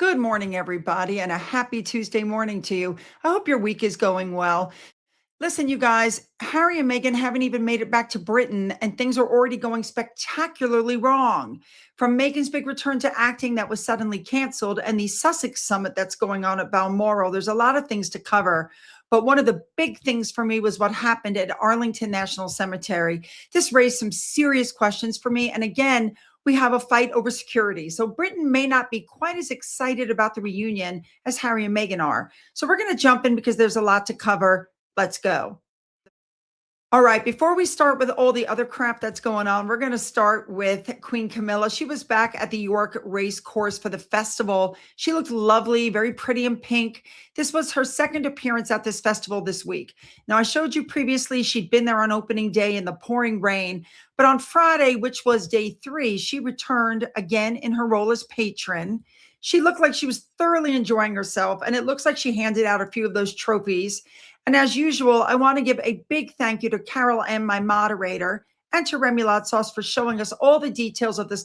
Good morning, everybody, and a happy Tuesday morning to you. I hope your week is going well. Listen, you guys, Harry and Meghan haven't even made it back to Britain, and things are already going spectacularly wrong. From Meghan's big return to acting that was suddenly canceled, and the Sussex summit that's going on at Balmoral, there's a lot of things to cover. But one of the big things for me was what happened at Arlington National Cemetery. This raised some serious questions for me. And again, we have a fight over security. So Britain may not be quite as excited about the reunion as Harry and Meghan are. So we're going to jump in because there's a lot to cover. Let's go. All right, before we start with all the other crap that's going on, we're going to start with Queen Camilla. She was back at the York race course for the festival. She looked lovely, very pretty in pink. This was her second appearance at this festival this week. Now, I showed you previously she'd been there on opening day in the pouring rain, but on Friday, which was day 3, she returned again in her role as patron. She looked like she was thoroughly enjoying herself, and it looks like she handed out a few of those trophies. And as usual, I want to give a big thank you to Carol M., my moderator, and to Remoulade Sauce for showing us all the details of this,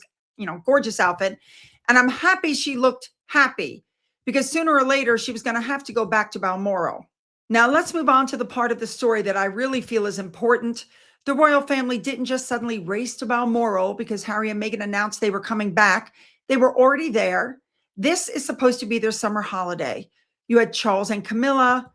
gorgeous outfit. And I'm happy she looked happy because sooner or later she was going to have to go back to Balmoral. Now let's move on to the part of the story that I really feel is important. The royal family didn't just suddenly race to Balmoral because Harry and Meghan announced they were coming back. They were already there. This is supposed to be their summer holiday. You had Charles and Camilla.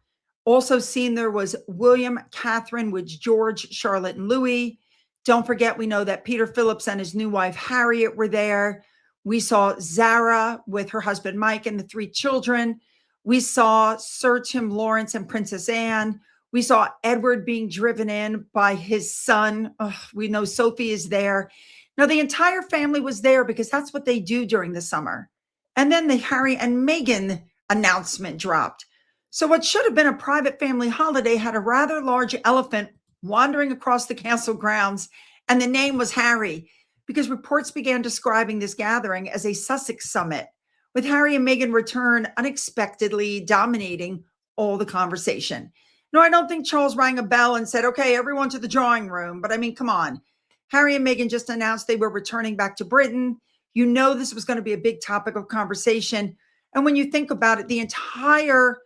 Also seen there was William, Catherine with George, Charlotte, and Louis. Don't forget, we know that Peter Phillips and his new wife, Harriet, were there. We saw Zara with her husband, Mike, and the 3 children. We saw Sir Tim Lawrence and Princess Anne. We saw Edward being driven in by his son. We know Sophie is there. Now, the entire family was there because that's what they do during the summer. And then the Harry and Meghan announcement dropped. So what should have been a private family holiday had a rather large elephant wandering across the castle grounds, and the name was Harry, because reports began describing this gathering as a Sussex summit, with Harry and Meghan return unexpectedly dominating all the conversation. No, I don't think Charles rang a bell and said, okay, everyone to the drawing room. But I mean, come on. Harry and Meghan just announced they were returning back to Britain. You know this was going to be a big topic of conversation. And when you think about it, the entire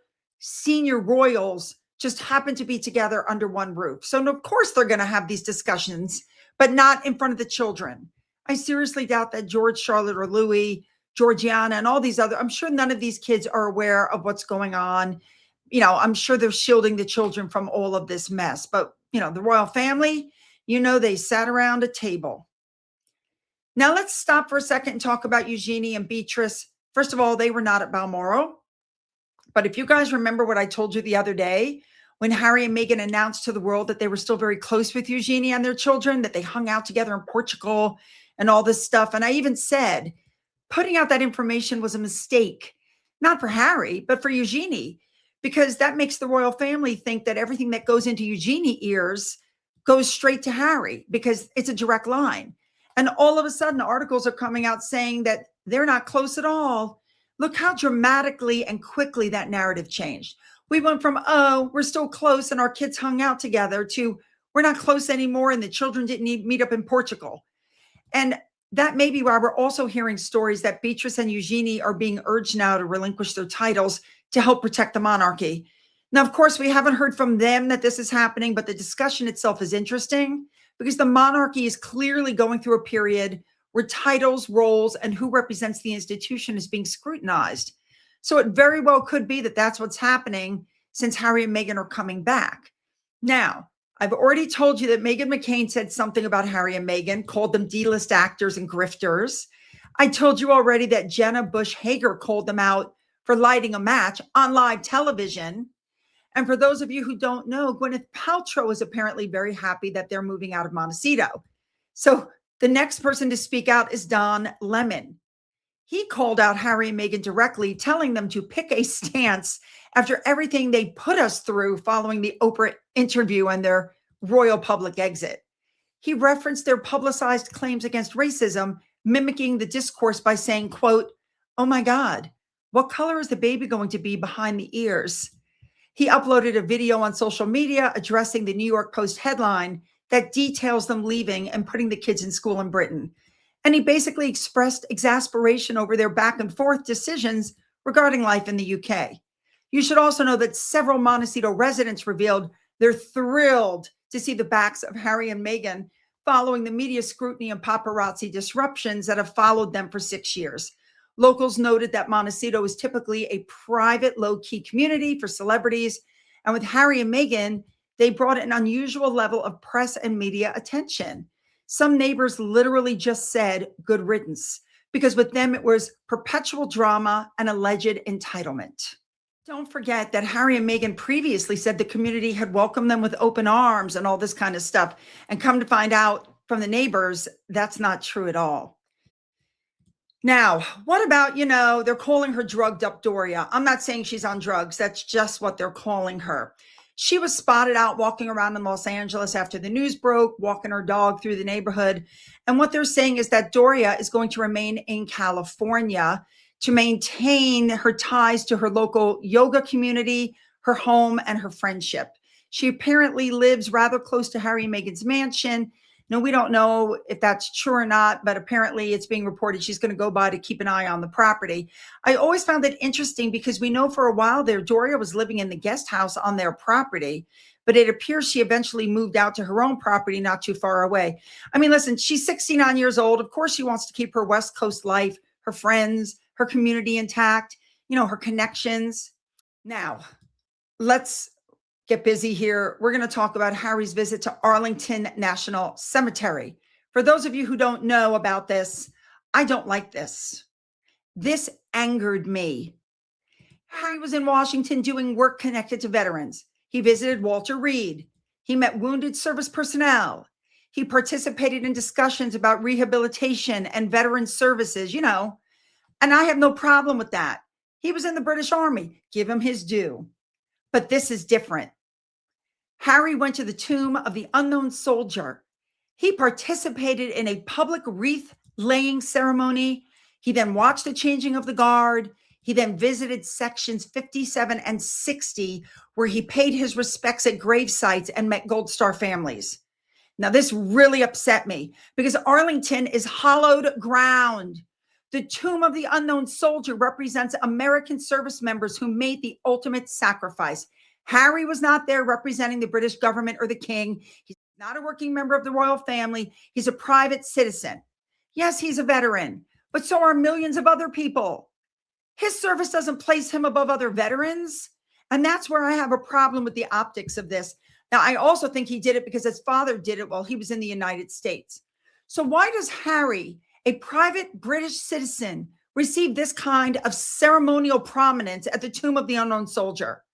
senior royals just happen to be together under one roof. So of course they're going to have these discussions, but not in front of the children. I seriously doubt that George, Charlotte, or Louis, Georgiana, and all these other, I'm sure none of these kids are aware of what's going on. I'm sure they're shielding the children from all of this mess. But, the royal family, they sat around a table. Now let's stop for a second and talk about Eugenie and Beatrice. First of all, they were not at Balmoral. But if you guys remember what I told you the other day, when Harry and Meghan announced to the world that they were still very close with Eugenie and their children, that they hung out together in Portugal and all this stuff. And I even said, putting out that information was a mistake, not for Harry, but for Eugenie, because that makes the royal family think that everything that goes into Eugenie's ears goes straight to Harry because it's a direct line. And all of a sudden, articles are coming out saying that they're not close at all. Look how dramatically and quickly that narrative changed. We went from, we're still close and our kids hung out together to we're not close anymore and the children didn't meet up in Portugal. And that may be why we're also hearing stories that Beatrice and Eugenie are being urged now to relinquish their titles to help protect the monarchy. Now, of course, we haven't heard from them that this is happening, but the discussion itself is interesting because the monarchy is clearly going through a period where titles, roles, and who represents the institution is being scrutinized. So it very well could be that that's what's happening since Harry and Meghan are coming back. Now, I've already told you that Meghan McCain said something about Harry and Meghan, called them D-list actors and grifters. I told you already that Jenna Bush Hager called them out for lighting a match on live television. And for those of you who don't know, Gwyneth Paltrow is apparently very happy that they're moving out of Montecito. So the next person to speak out is Don Lemon. He called out Harry and Meghan directly, telling them to pick a stance after everything they put us through following the Oprah interview and their royal public exit. He referenced their publicized claims against racism, mimicking the discourse by saying, quote, "Oh my God, what color is the baby going to be behind the ears?" He uploaded a video on social media addressing the New York Post headline that details them leaving and putting the kids in school in Britain. And he basically expressed exasperation over their back and forth decisions regarding life in the UK. You should also know that several Montecito residents revealed they're thrilled to see the backs of Harry and Meghan following the media scrutiny and paparazzi disruptions that have followed them for 6 years. Locals noted that Montecito is typically a private, low-key community for celebrities, and with Harry and Meghan, they brought an unusual level of press and media attention. Some neighbors literally just said, "good riddance," because with them it was perpetual drama and alleged entitlement. Don't forget that Harry and Meghan previously said the community had welcomed them with open arms and all this kind of stuff. And come to find out from the neighbors, that's not true at all. Now, what about, they're calling her drugged up Doria. I'm not saying she's on drugs. That's just what they're calling her. She was spotted out walking around in Los Angeles after the news broke, walking her dog through the neighborhood. And what they're saying is that Doria is going to remain in California to maintain her ties to her local yoga community, her home, and her friendship. She apparently lives rather close to Harry and Meghan's mansion. No, we don't know if that's true or not, but apparently it's being reported she's going to go by to keep an eye on the property. I always found it interesting because we know for a while there, Doria was living in the guest house on their property, but it appears she eventually moved out to her own property not too far away. I mean, listen, she's 69 years old. Of course, she wants to keep her West Coast life, her friends, her community intact, her connections. Now, let's get busy here. We're going to talk about Harry's visit to Arlington National Cemetery. For those of you who don't know about this, I don't like this. This angered me. Harry was in Washington doing work connected to veterans. He visited Walter Reed. He met wounded service personnel. He participated in discussions about rehabilitation and veteran services, and I have no problem with that. He was in the British Army. Give him his due. But this is different. Harry went to the tomb of the unknown soldier. He participated in a public wreath laying ceremony. He then watched the changing of the guard. He then visited sections 57 and 60, where he paid his respects at grave sites and met Gold Star families. Now, this really upset me because Arlington is hallowed ground. The tomb of the unknown soldier represents American service members who made the ultimate sacrifice. Harry was not there representing the British government or the king. He's not a working member of the royal family. He's a private citizen. Yes, he's a veteran, but so are millions of other people. His service doesn't place him above other veterans. And that's where I have a problem with the optics of this. Now, I also think he did it because his father did it while he was in the United States. So why does Harry, a private British citizen, receive this kind of ceremonial prominence at the tomb of the unknown soldier?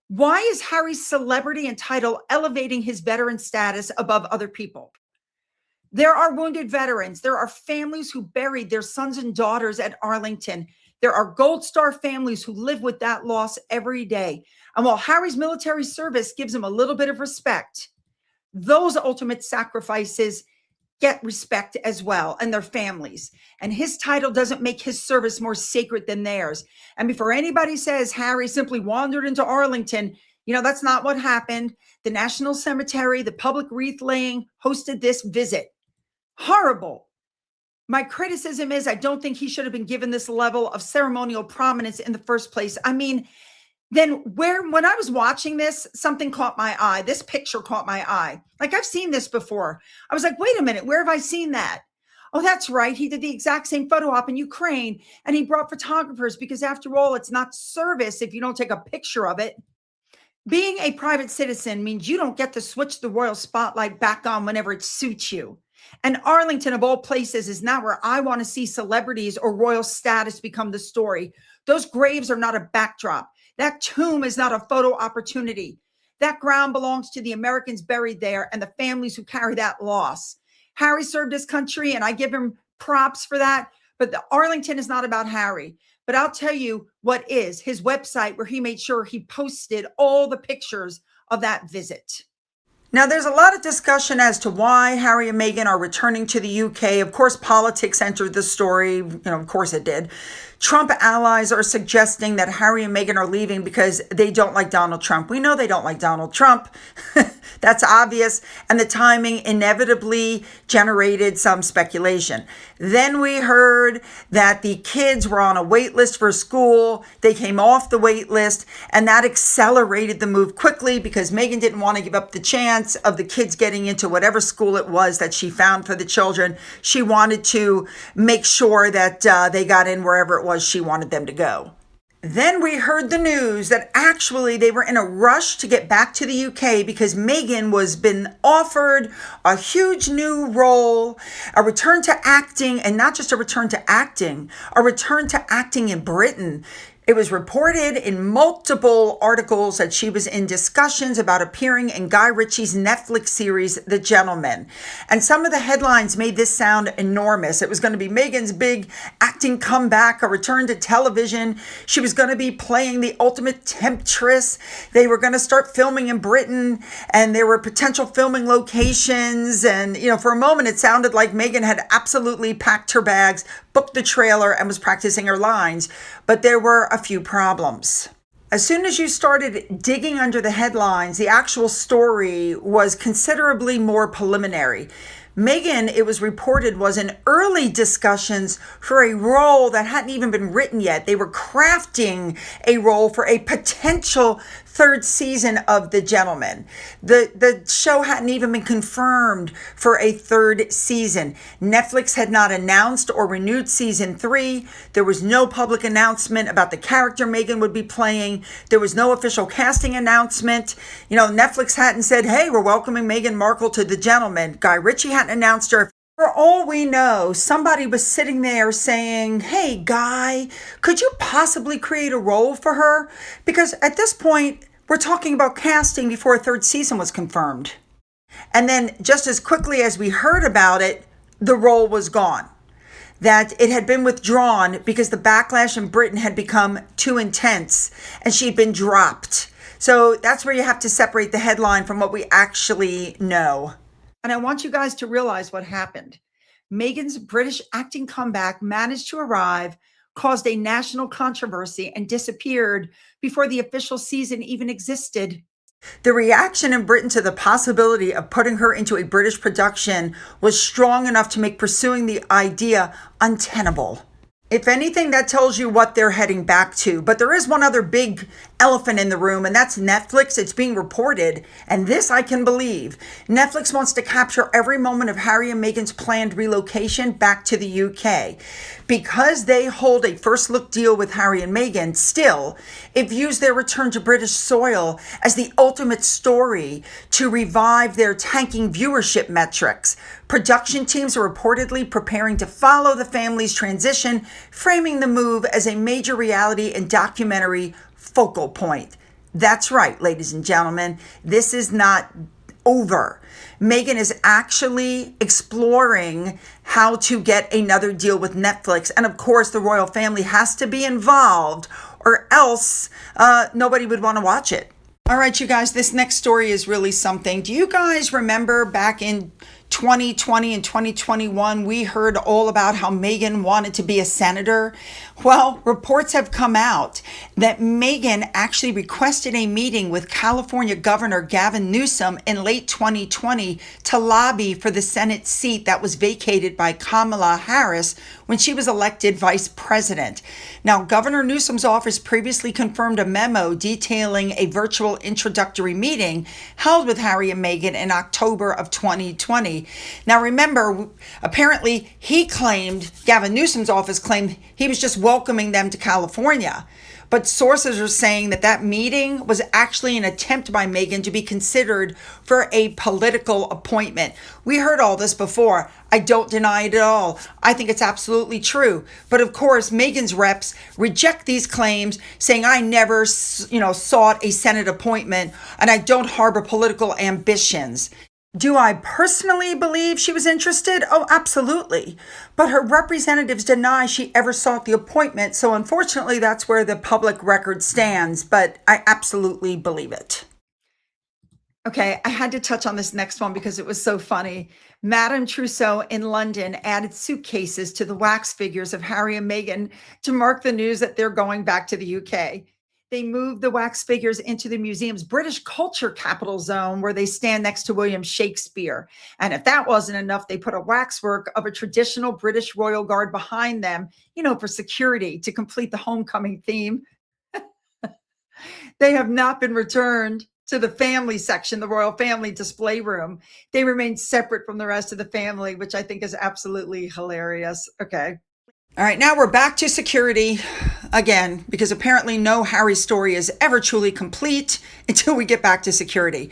Why is Harry's celebrity and title elevating his veteran status above other people? There are wounded veterans. There are families who buried their sons and daughters at Arlington. There are Gold Star families who live with that loss every day. And while Harry's military service gives him a little bit of respect, those ultimate sacrifices get respect as well, and their families. And his title doesn't make his service more sacred than theirs. And before anybody says Harry simply wandered into Arlington, that's not what happened. The National Cemetery, the public wreath laying, hosted this visit. Horrible. My criticism is I don't think he should have been given this level of ceremonial prominence in the first place. I mean, then when I was watching this, something caught my eye. This picture caught my eye. Like, I've seen this before. I was like, wait a minute, where have I seen that? Oh, that's right. He did the exact same photo op in Ukraine, and he brought photographers because after all, it's not service if you don't take a picture of it. Being a private citizen means you don't get to switch the royal spotlight back on whenever it suits you. And Arlington, of all places, is not where I want to see celebrities or royal status become the story. Those graves are not a backdrop. That tomb is not a photo opportunity. That ground belongs to the Americans buried there and the families who carry that loss. Harry served his country, and I give him props for that. But the Arlington is not about Harry. But I'll tell you what is his website, where he made sure he posted all the pictures of that visit. Now, there's a lot of discussion as to why Harry and Meghan are returning to the UK. Of course, politics entered the story. Of course it did. Trump allies are suggesting that Harry and Meghan are leaving because they don't like Donald Trump. We know they don't like Donald Trump. That's obvious. And the timing inevitably generated some speculation. Then we heard that the kids were on a wait list for school. They came off the wait list, and that accelerated the move quickly because Meghan didn't want to give up the chance of the kids getting into whatever school it was that she found for the children. She wanted to make sure that they got in wherever it was she wanted them to go. Then we heard the news that actually they were in a rush to get back to the UK because Meghan was been offered a huge new role, a return to acting, and not just a return to acting, a return to acting in Britain. It was reported in multiple articles that she was in discussions about appearing in Guy Ritchie's Netflix series, The Gentleman. And some of the headlines made this sound enormous. It was going to be Meghan's big acting comeback, a return to television. She was going to be playing the ultimate temptress. They were going to start filming in Britain, and there were potential filming locations. And, for a moment, it sounded like Meghan had absolutely packed her bags, booked the trailer, and was practicing her lines. But there were a few problems. As soon as you started digging under the headlines, the actual story was considerably more preliminary. Meghan, it was reported, was in early discussions for a role that hadn't even been written yet. They were crafting a role for a potential third season of The Gentleman. The show hadn't even been confirmed for a third season. Netflix had not announced or renewed season 3. There was no public announcement about the character Meghan would be playing. There was no official casting announcement. Netflix hadn't said, hey, we're welcoming Meghan Markle to The Gentleman. Guy Ritchie hadn't announced her. For all we know, somebody was sitting there saying, hey, Guy, could you possibly create a role for her? Because at this point, we're talking about casting before a third season was confirmed. And then just as quickly as we heard about it, the role was gone. That it had been withdrawn because the backlash in Britain had become too intense and she'd been dropped. So that's where you have to separate the headline from what we actually know. And I want you guys to realize what happened. Meghan's British acting comeback managed to arrive, caused a national controversy, and disappeared before the official season even existed. The reaction in Britain to the possibility of putting her into a British production was strong enough to make pursuing the idea untenable. If anything, that tells you what they're heading back to. But there is one other big elephant in the room, and that's Netflix. It's being reported, and this I can believe. Netflix wants to capture every moment of Harry and Meghan's planned relocation back to the UK. Because they hold a first look deal with Harry and Meghan, still, it views their return to British soil as the ultimate story to revive their tanking viewership metrics. Production teams are reportedly preparing to follow the family's transition, framing the move as a major reality and documentary focal point. That's right, ladies and gentlemen, this is not over. Meghan is actually exploring how to get another deal with Netflix. And of course, the royal family has to be involved or else nobody would want to watch it. All right, you guys, this next story is really something. Do you guys remember back in 2020 and 2021, we heard all about how Meghan wanted to be a senator? Well, reports have come out that Meghan actually requested a meeting with California Governor Gavin Newsom in late 2020 to lobby for the Senate seat that was vacated by Camilla Harris when she was elected vice president. Now, Governor Newsom's office previously confirmed a memo detailing a virtual introductory meeting held with Harry and Meghan in October of 2020. Now, remember, apparently Gavin Newsom's office claimed he was just welcoming them to California. But sources are saying that meeting was actually an attempt by Meghan to be considered for a political appointment. We heard all this before. I don't deny it at all. I think it's absolutely true. But of course, Meghan's reps reject these claims, saying I never, sought a Senate appointment and I don't harbor political ambitions. Do I personally believe she was interested? Oh, absolutely. But her representatives deny she ever sought the appointment. So unfortunately, that's where the public record stands. But I absolutely believe it. Okay, I had to touch on this next one because it was so funny. Madame Trousseau in London added suitcases to the wax figures of Harry and Meghan to mark the news that they're going back to the UK. They moved the wax figures into the museum's British culture capital zone where they stand next to William Shakespeare. And if that wasn't enough, they put a waxwork of a traditional British royal guard behind them, for security to complete the homecoming theme. They have not been returned to the family section, the royal family display room. They remain separate from the rest of the family, which I think is absolutely hilarious. Okay. All right, now we're back to security again, because apparently no Harry story is ever truly complete until we get back to security.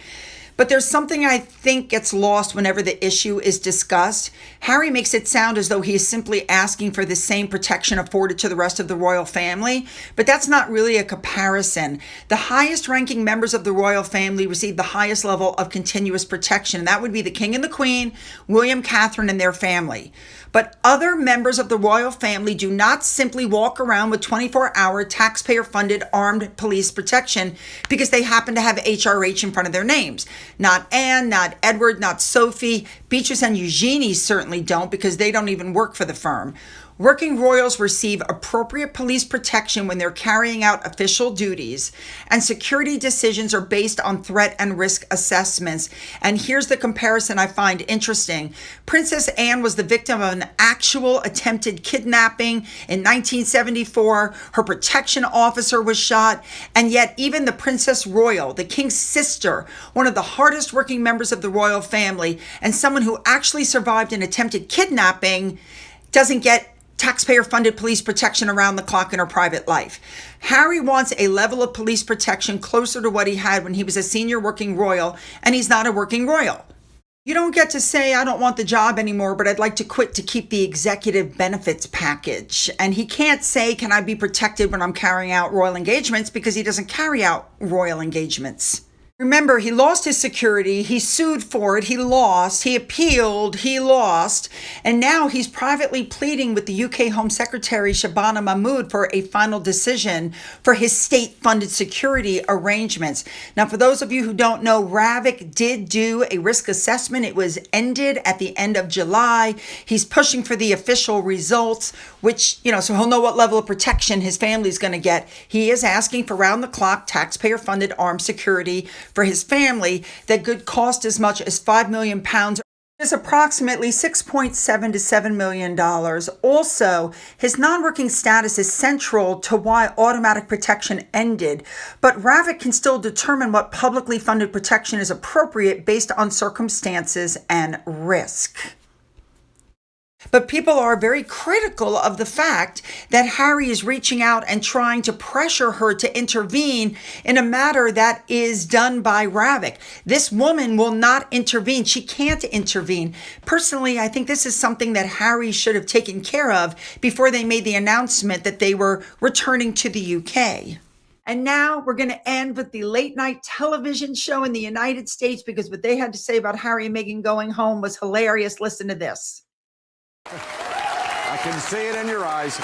But there's something I think gets lost whenever the issue is discussed. Harry makes it sound as though he is simply asking for the same protection afforded to the rest of the royal family, but that's not really a comparison. The highest ranking members of the royal family receive the highest level of continuous protection. That would be the king and the queen, William, Catherine, and their family. But other members of the royal family do not simply walk around with 24-hour taxpayer-funded armed police protection because they happen to have HRH in front of their names. Not Anne, not Edward, not Sophie. Beatrice and Eugenie certainly don't because they don't even work for the firm. Working royals receive appropriate police protection when they're carrying out official duties, and security decisions are based on threat and risk assessments. And here's the comparison I find interesting. Princess Anne was the victim of an actual attempted kidnapping in 1974. Her protection officer was shot, and yet even the Princess Royal, the king's sister, one of the hardest working members of the royal family, and someone who actually survived an attempted kidnapping, doesn't get taxpayer-funded police protection around the clock in her private life. Harry wants a level of police protection closer to what he had when he was a senior working royal, and he's not a working royal. You don't get to say, I don't want the job anymore, but I'd like to quit to keep the executive benefits package. And he can't say, can I be protected when I'm carrying out royal engagements, because he doesn't carry out royal engagements. Remember, he lost his security, he sued for it, he lost, he appealed, he lost, and now he's privately pleading with the UK Home Secretary Shabana Mahmood for a final decision for his state-funded security arrangements. Now, for those of you who don't know, Ravik did do a risk assessment. It was ended at the end of July. He's pushing for the official results, which, so he'll know what level of protection his family's going to get. He is asking for round-the-clock taxpayer-funded armed security for his family that could cost as much as £5 million. Is approximately $6.7 to $7 million. Also, his non-working status is central to why automatic protection ended, but Ravik can still determine what publicly funded protection is appropriate based on circumstances and risk. But people are very critical of the fact that Harry is reaching out and trying to pressure her to intervene in a matter that is done by Ravik. This woman will not intervene. She can't intervene. Personally, I think this is something that Harry should have taken care of before they made the announcement that they were returning to the UK. And now we're going to end with the late night television show in the United States, because what they had to say about Harry and Meghan going home was hilarious. Listen to this. I can see it in your eyes.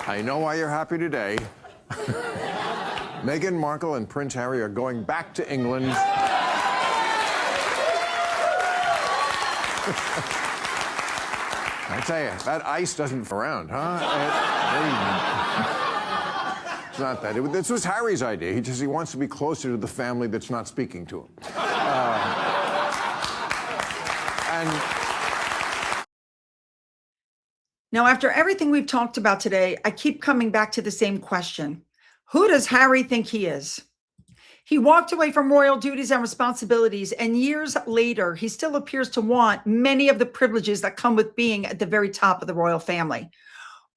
I know why you're happy today. Meghan Markle and Prince Harry are going back to England. I tell you, that ice doesn't around, huh? It's not that. This was Harry's idea. He wants to be closer to the family that's not speaking to him. Now, after everything we've talked about today, I keep coming back to the same question. Who does Harry think he is? He walked away from royal duties and responsibilities, and years later, he still appears to want many of the privileges that come with being at the very top of the royal family.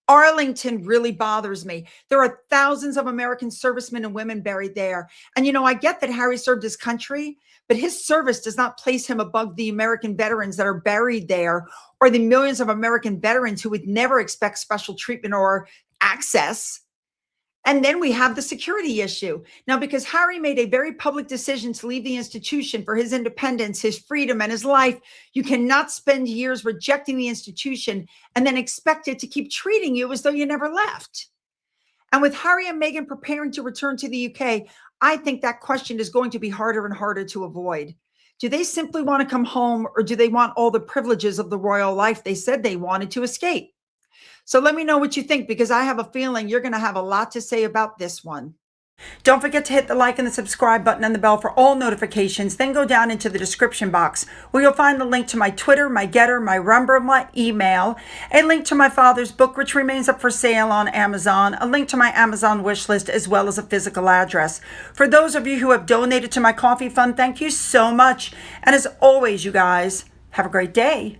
Arlington really bothers me. There are thousands of American servicemen and women buried there. And, I get that Harry served his country, but his service does not place him above the American veterans that are buried there, or the millions of American veterans who would never expect special treatment or access. And then we have the security issue. Now, because Harry made a very public decision to leave the institution for his independence, his freedom, and his life, you cannot spend years rejecting the institution and then expect it to keep treating you as though you never left. And with Harry and Meghan preparing to return to the UK, I think that question is going to be harder and harder to avoid. Do they simply want to come home, or do they want all the privileges of the royal life they said they wanted to escape? So let me know what you think, because I have a feeling you're going to have a lot to say about this one. Don't forget to hit the like and the subscribe button and the bell for all notifications. Then go down into the description box where you'll find the link to my Twitter, my Gettr, my Rumble, my email, a link to my father's book, which remains up for sale on Amazon, a link to my Amazon wish list, as well as a physical address. For those of you who have donated to my coffee fund, thank you so much. And as always, you guys, have a great day.